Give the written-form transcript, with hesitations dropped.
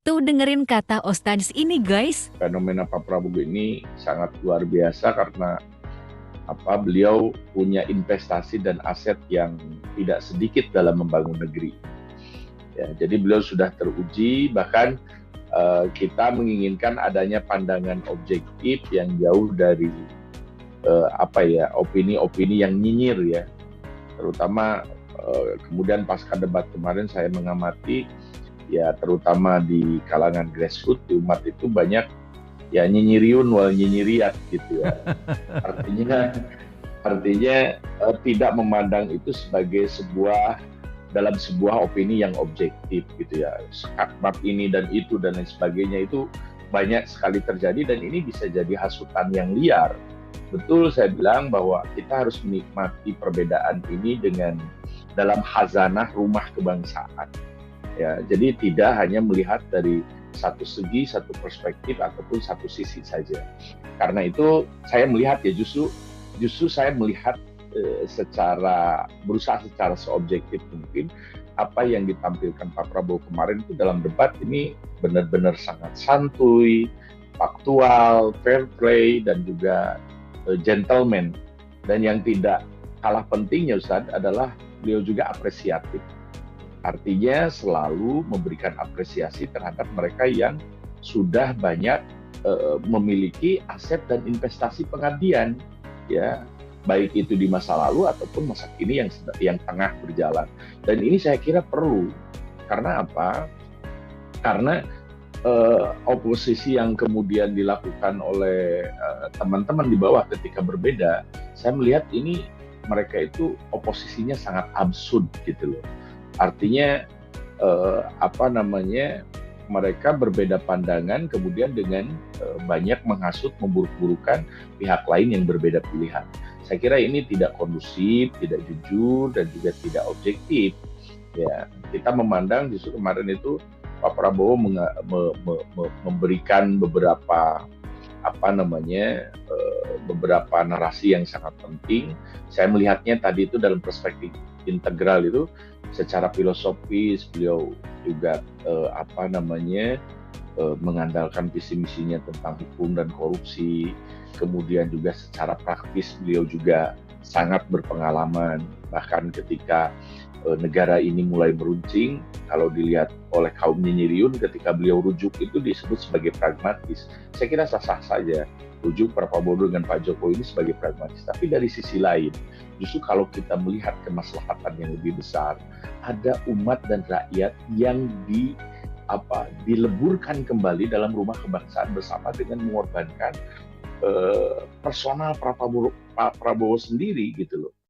Tuh dengerin kata Ostadis ini guys. Fenomena Pak Prabowo ini sangat luar biasa karena beliau punya investasi dan aset yang tidak sedikit dalam membangun negeri. Ya, jadi beliau sudah teruji, bahkan kita menginginkan adanya pandangan objektif yang jauh dari opini-opini yang nyinyir ya. Terutama kemudian pasca debat kemarin saya mengamati ya, terutama di kalangan grassroots di umat itu banyak ya nyinyiriun wal nyinyiriat gitu ya. Artinya tidak memandang itu sebagai dalam sebuah opini yang objektif gitu ya. Skakmat ini dan itu dan lain sebagainya itu banyak sekali terjadi, dan ini bisa jadi hasutan yang liar. Betul saya bilang bahwa kita harus menikmati perbedaan ini dengan dalam khazanah rumah kebangsaan. Ya, jadi tidak hanya melihat dari satu segi, satu perspektif ataupun satu sisi saja. Karena itu saya melihat ya justru saya melihat berusaha secara seobjektif mungkin apa yang ditampilkan Pak Prabowo kemarin itu dalam debat ini benar-benar sangat santuy, faktual, fair play, dan juga gentleman. Dan yang tidak kalah pentingnya Ustadz adalah beliau juga apresiatif. Artinya selalu memberikan apresiasi terhadap mereka yang sudah banyak memiliki aset dan investasi pengabdian, ya, baik itu di masa lalu ataupun masa kini yang tengah berjalan. Dan ini saya kira perlu. Karena apa? Karena oposisi yang kemudian dilakukan oleh teman-teman di bawah ketika berbeda, saya melihat ini mereka itu oposisinya sangat absurd gitu loh. Artinya mereka berbeda pandangan kemudian dengan banyak menghasut, memburuk-burukan pihak lain yang berbeda pilihan. Saya kira ini tidak kondusif, tidak jujur, dan juga tidak objektif. Ya, kita memandang justru kemarin itu Pak Prabowo memberikan beberapa beberapa narasi yang sangat penting. Saya melihatnya tadi itu dalam perspektif integral itu, secara filosofis beliau juga mengandalkan visi misinya tentang hukum dan korupsi. Kemudian juga secara praktis beliau juga sangat berpengalaman, bahkan ketika negara ini mulai meruncing, kalau dilihat oleh kaum nyinyiriun ketika beliau rujuk itu disebut sebagai pragmatis. Saya kira sah-sah saja rujuk Pak Prabowo dengan Pak Jokowi ini sebagai pragmatis. Tapi dari sisi lain, justru kalau kita melihat kemaslahatan yang lebih besar, ada umat dan rakyat yang dileburkan kembali dalam rumah kebangsaan bersama dengan mengorbankan personal Pak Prabowo sendiri gitu loh.